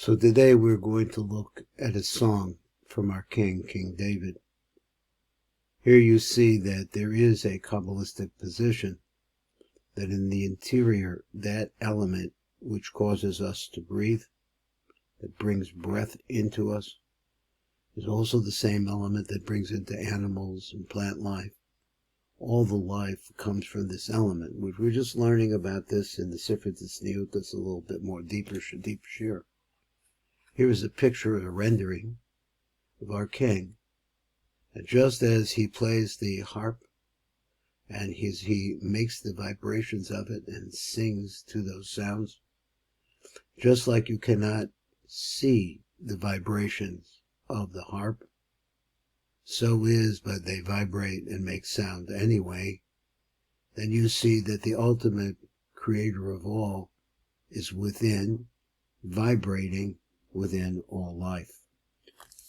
So today we're going to look at a song from our king, King David. Here you see that there is a Kabbalistic position that in the interior, that element which causes us to breathe, that brings breath into us, is also the same element that brings into animals and plant life. All the life comes from this element, which we're just learning about this in the Sefer Tzniut. That's a little bit more deeper shir. Here is a picture, a rendering of our king. And just as he plays the harp and he makes the vibrations of it and sings to those sounds, just like you cannot see the vibrations of the harp, so is, but they vibrate and make sound anyway, then you see that the ultimate creator of all is within, vibrating within all life.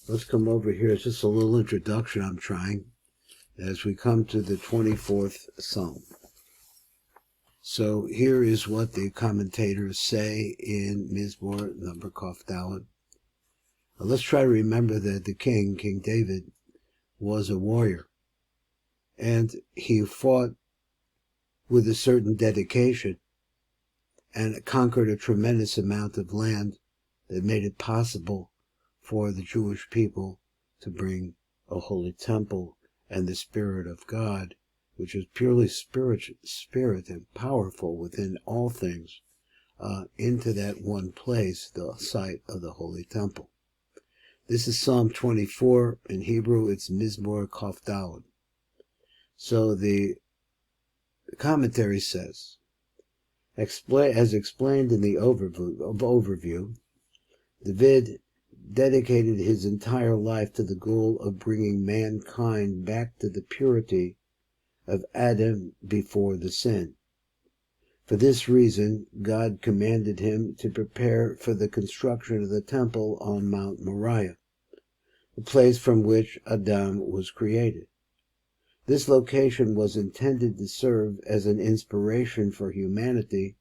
Let's come over here. It's just a little introduction I'm trying as we come to the 24th Psalm. So here is what the commentators say in Mizmor number Kaf Daled. Let's try to remember that the king, King David, was a warrior, and he fought with a certain dedication and conquered a tremendous amount of land that made it possible for the Jewish people to bring a holy temple and the Spirit of God, which is purely spirit and powerful within all things, into that one place, the site of the holy temple. This is Psalm 24. In Hebrew, it's Mizmor Kaf Daled. So the commentary says, as explained in the overview, David dedicated his entire life to the goal of bringing mankind back to the purity of Adam before the sin. For this reason, God commanded him to prepare for the construction of the temple on Mount Moriah, the place from which Adam was created. This location was intended to serve as an inspiration for humanity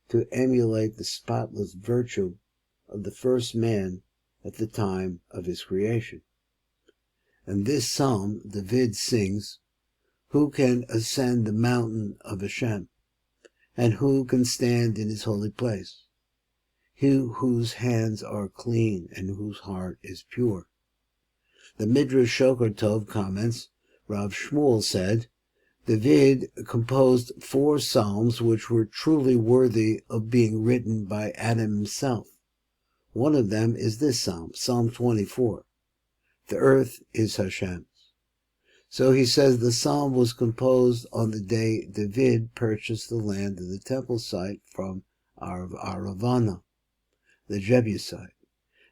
to emulate the spotless virtue of the first man at the time of his creation. And this psalm, David sings, "Who can ascend the mountain of Hashem? And who can stand in his holy place? He whose hands are clean and whose heart is pure." The Midrash Shoker Tov comments, Rav Shmuel said, David composed 4 psalms which were truly worthy of being written by Adam himself. One of them is this psalm, Psalm 24. The earth is Hashem's. So he says the psalm was composed on the day David purchased the land of the temple site from Aravana, the Jebusite.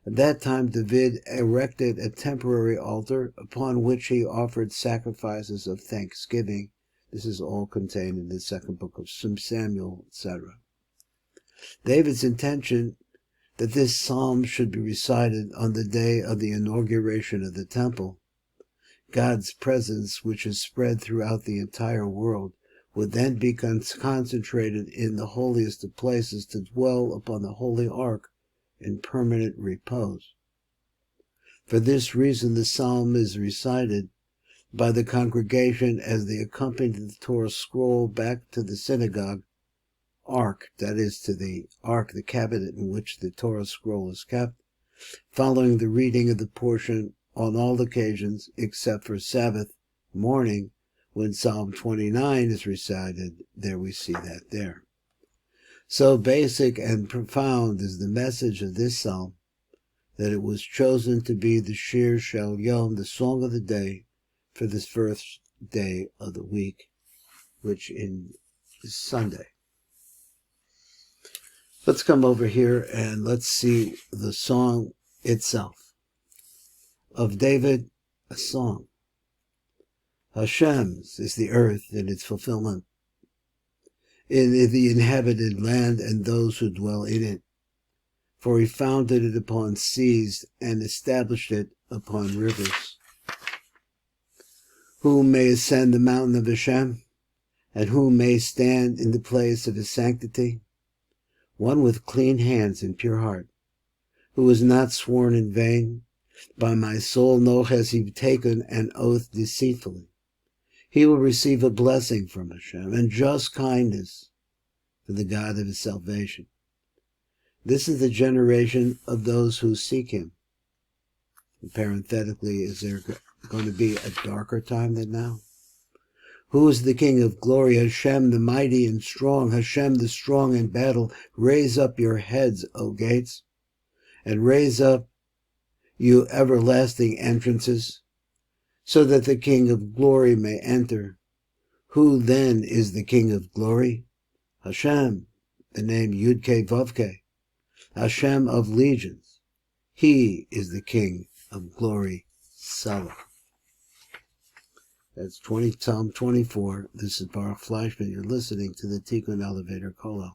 At that time David erected a temporary altar upon which he offered sacrifices of thanksgiving. This is all contained in the second book of Samuel, etc. David's intention that this psalm should be recited on the day of the inauguration of the temple, God's presence, which is spread throughout the entire world, would then be concentrated in the holiest of places to dwell upon the holy ark in permanent repose. For this reason, the psalm is recited by the congregation as they accompany the Torah scroll back to the synagogue ark, that is, to the ark, the cabinet in which the Torah scroll is kept, following the reading of the portion on all occasions except for Sabbath morning, when Psalm 29 is recited. There we see that there. So basic and profound is the message of this psalm that it was chosen to be the Shir Shel Yom, the song of the day, for this first day of the week, which is Sunday. Let's come over here and let's see the song itself. Of David, a song. Hashem's is the earth and its fulfillment, in the inhabited land and those who dwell in it. For he founded it upon seas and established it upon rivers. Who may ascend the mountain of Hashem, and who may stand in the place of his sanctity? One with clean hands and pure heart, who is not sworn in vain. By my soul, no has he taken an oath deceitfully. He will receive a blessing from Hashem and just kindness for the God of his salvation. This is the generation of those who seek him. And parenthetically, is there going to be a darker time than now? Who is the King of glory? Hashem, the mighty and strong. Hashem, the strong in battle. Raise up your heads, O gates, and raise up, you everlasting entrances, so that the King of glory may enter. Who then is the King of glory? Hashem, the name Yud-Ke Vav-Ke, Hashem of legions. He is the King of glory. Salah. That's Psalm 24. This is Baruch Fleischman. You're listening to the Tikkun Elevator Kollel.